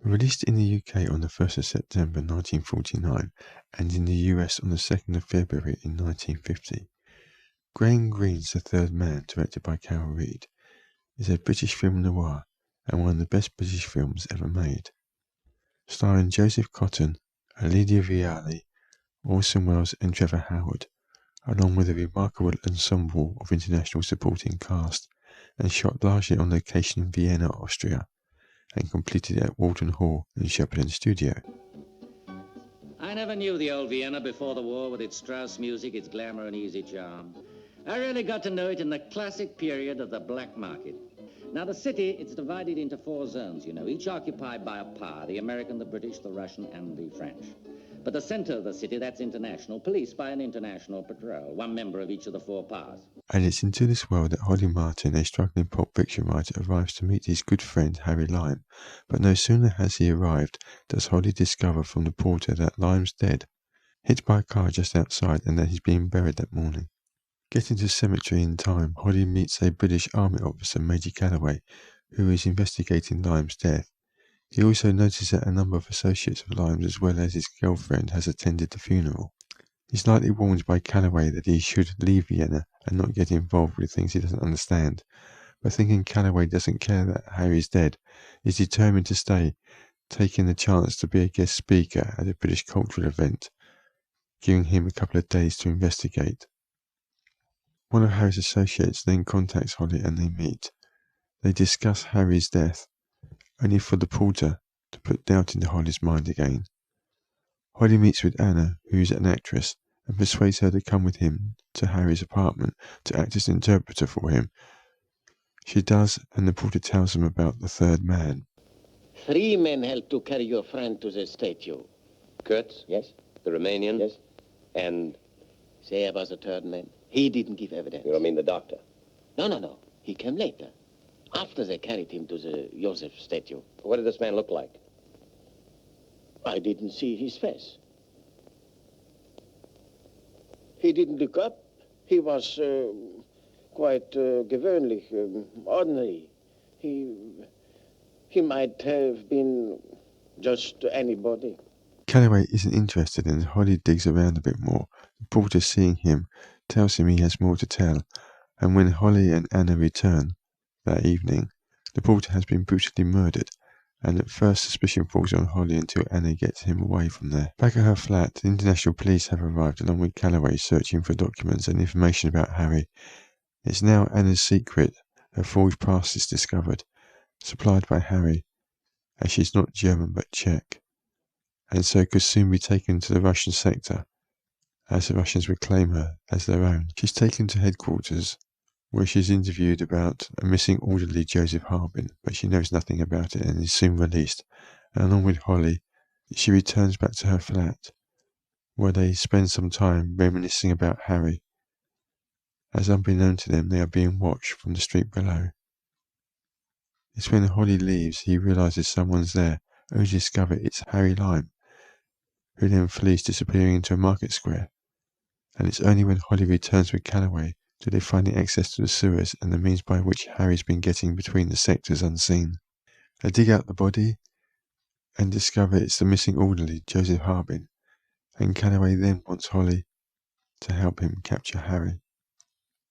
Released in the UK on the 1st of September 1949 and in the US on the 2nd of February in 1950, Graham Greene's The Third Man, directed by Carol Reed, is a British film noir and one of the best British films ever made. Starring Joseph Cotton, Lydia Viale, Orson Welles and Trevor Howard, along with a remarkable ensemble of international supporting cast, and shot largely on location in Vienna, Austria, and completed at Walton Hall and Shepperton Studio. I never knew the old Vienna before the war with its Strauss music, its glamour and easy charm. I really got to know it in the classic period of the black market. Now, the city, it's divided into 4 zones, you know, each occupied by a power, the American, the British, the Russian, and the French. But the center of the city, that's international, policed by an international patrol, one member of each of the 4 powers. And it's into this world that Holly Martin, a struggling pulp fiction writer, arrives to meet his good friend Harry Lime. But no sooner has he arrived does Holly discover from the porter that Lime's dead, hit by a car just outside, and that he's being buried that morning. Getting to the cemetery in time, Holly meets a British Army officer, Major Calloway, who is investigating Lime's death. He also notices that a number of associates of Lime's, as well as his girlfriend, has attended the funeral. He's slightly warned by Calloway that he should leave Vienna and not get involved with things he doesn't understand, but thinking Calloway doesn't care that Harry's dead, is determined to stay, taking the chance to be a guest speaker at a British cultural event, giving him a couple of days to investigate. One of Harry's associates then contacts Holly and they meet. They discuss Harry's death, only for the porter to put doubt into Holly's mind again. Holly meets with Anna, who is an actress, and persuades her to come with him to Harry's apartment to act as interpreter for him. She does, and the porter tells him about the third man. 3 men helped to carry your friend to the statue. Kurtz? Yes? The Romanian? Yes? And There was a third man. He didn't give evidence. you don't mean the doctor? No. He came later. After they carried him to the Joseph statue. What did this man look like? I didn't see his face. He didn't look up. He was quite gewöhnlich, ordinary. He might have been just anybody. Calloway isn't interested, and Holly digs around a bit more. The porter, seeing him, tells him he has more to tell, and when Holly and Anna return that evening, the porter has been brutally murdered, and at first suspicion falls on Holly until Anna gets him away from there. Back at her flat, the international police have arrived along with Calloway searching for documents and information about Harry. It's now Anna's secret her forged past is discovered, supplied by Harry, as she's not German but Czech, and so could soon be taken to the Russian sector, as the Russians would claim her as their own. She's taken to headquarters, where she's interviewed about a missing orderly, Joseph Harbin, but she knows nothing about it and is soon released. And along with Holly, she returns back to her flat, where they spend some time reminiscing about Harry, as unbeknown to them they are being watched from the street below. It's when Holly leaves he realises someone's there, only to discover it's Harry Lime, who then flees, disappearing into a market square. And it's only when Holly returns with Calloway do they find the access to the sewers and the means by which Harry's been getting between the sectors unseen. They dig out the body and discover it's the missing orderly, Joseph Harbin, and Calloway then wants Holly to help him capture Harry.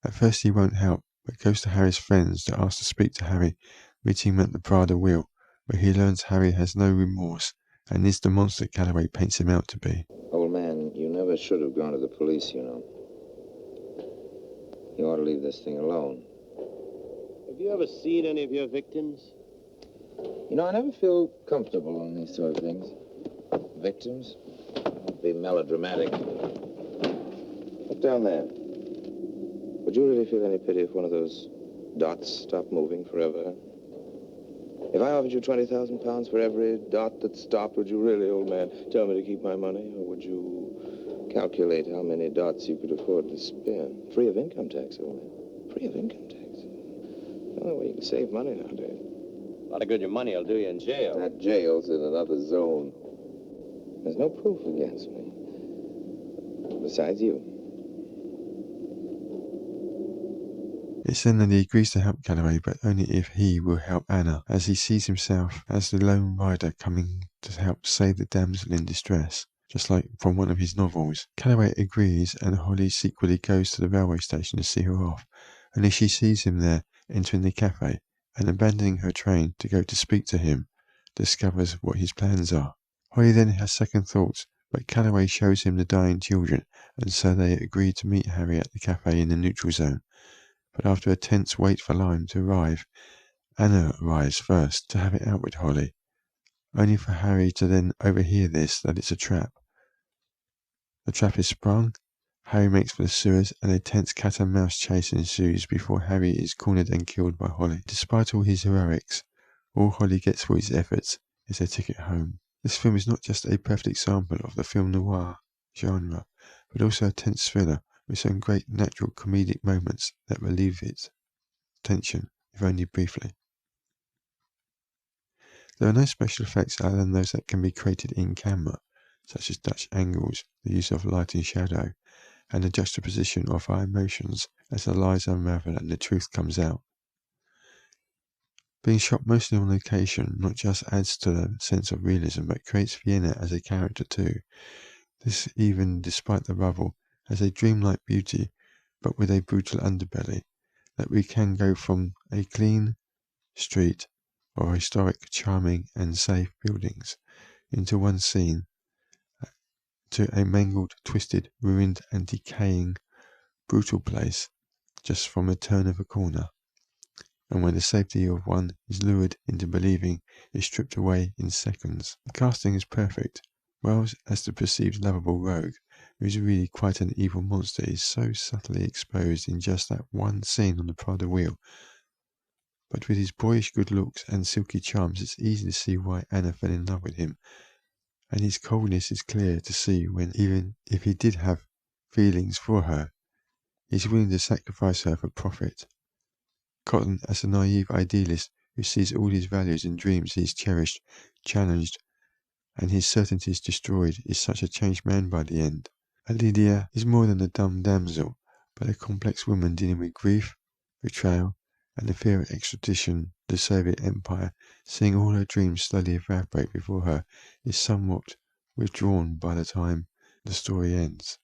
At first he won't help, but goes to Harry's friends to ask to speak to Harry, meeting him at the Prada Wheel, where he learns Harry has no remorse and is the monster Calloway paints him out to be. Old man, you never should have gone to the police, you know. You ought to leave this thing alone. Have you ever seen any of your victims? You know, I never feel comfortable on these sort of things. Victims? Don't be melodramatic. Look down there. Would you really feel any pity if one of those dots stopped moving forever? If I offered you 20,000 pounds for every dot that stopped, would you really, old man, tell me to keep my money? Or would you calculate how many dots you could afford to spend? Free of income tax, old man. Free of income tax. The only way you can save money nowadays. A lot of good your money will do you in jail. That jail's in another zone. There's no proof against me. Besides you. It's then that he agrees to help Calloway, but only if he will help Anna, as he sees himself as the lone rider coming to help save the damsel in distress, just like from one of his novels. Calloway agrees, and Holly secretly goes to the railway station to see her off, only she sees him there entering the cafe, and abandoning her train to go to speak to him, discovers what his plans are. Holly then has second thoughts, but Calloway shows him the dying children, and so they agree to meet Harry at the cafe in the neutral zone. But after a tense wait for Lime to arrive, Anna arrives first to have it out with Holly, only for Harry to then overhear that it's a trap. The trap is sprung, Harry makes for the sewers, and a tense cat and mouse chase ensues before Harry is cornered and killed by Holly. Despite all his heroics, all Holly gets for his efforts is a ticket home. This film is not just a perfect example of the film noir genre, but also a tense thriller with some great natural comedic moments that relieve its tension, if only briefly. There are no special effects other than those that can be created in camera, such as Dutch angles, the use of light and shadow, and the juxtaposition of our emotions as the lies unravel and the truth comes out. Being shot mostly on location not just adds to the sense of realism, but creates Vienna as a character too. This, even despite the rubble, has a dreamlike beauty, but with a brutal underbelly, that we can go from a clean street of historic, charming and safe buildings into one scene to a mangled, twisted, ruined and decaying, brutal place just from a turn of a corner. And when the safety of one is lured into believing is stripped away in seconds. The casting is perfect. Wells as the perceived lovable rogue, who is really quite an evil monster, is so subtly exposed in just that one scene on the Prada wheel. But with his boyish good looks and silky charms, it's easy to see why Anna fell in love with him. And his coldness is clear to see when, even if he did have feelings for her, he's willing to sacrifice her for profit. Cotton, as a naive idealist who sees all his values and dreams he's cherished, challenged, and his certainties destroyed, is such a changed man by the end. Lydia is more than a dumb damsel, but a complex woman dealing with grief, betrayal, and the fear of extradition to the Soviet Empire. Seeing all her dreams slowly evaporate before her is somewhat withdrawn by the time the story ends.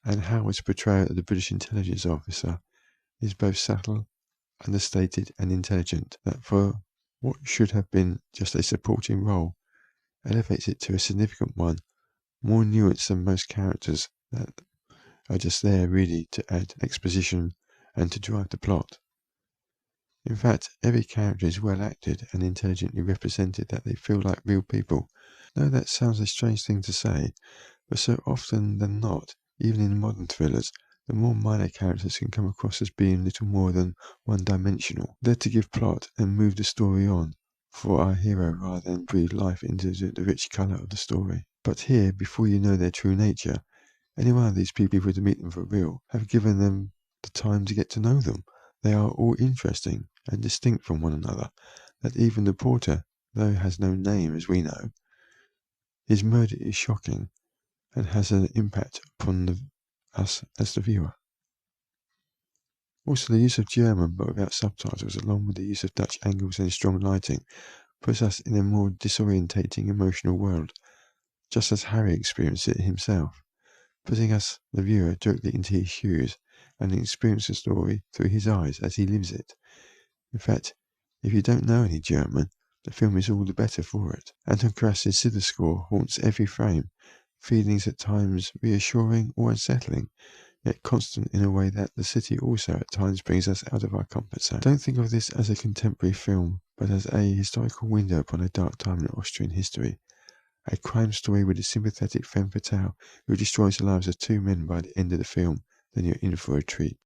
And Howard's portrayal of the British intelligence officer is both subtle, understated and intelligent, that for what should have been just a supporting role, elevates it to a significant one, more nuanced than most characters that are just there really to add exposition and to drive the plot. In fact, every character is well acted and intelligently represented, that they feel like real people. I know that sounds a strange thing to say, but so often than not, even in modern thrillers, the more minor characters can come across as being little more than one-dimensional, there to give plot and move the story on for our hero rather than breathe life into the rich colour of the story. But here, before you know their true nature, any one of these people to meet them for real have given them the time to get to know them. They are all interesting and distinct from one another, that even the porter, though has no name as we know, his murder is shocking and has an impact upon us as the viewer. Also, the use of German but without subtitles, along with the use of Dutch angles and strong lighting, puts us in a more disorientating emotional world, just as Harry experienced it himself, putting us, the viewer, directly into his shoes and experience the story through his eyes as he lives it. In fact, if you don't know any German, the film is all the better for it. Anton Krass's Zither score haunts every frame, feelings at times reassuring or unsettling, yet constant in a way that the city also at times brings us out of our comfort zone. Don't think of this as a contemporary film, but as a historical window upon a dark time in Austrian history. A crime story with a sympathetic femme fatale who destroys the lives of two men by the end of the film. Then you're in for a treat.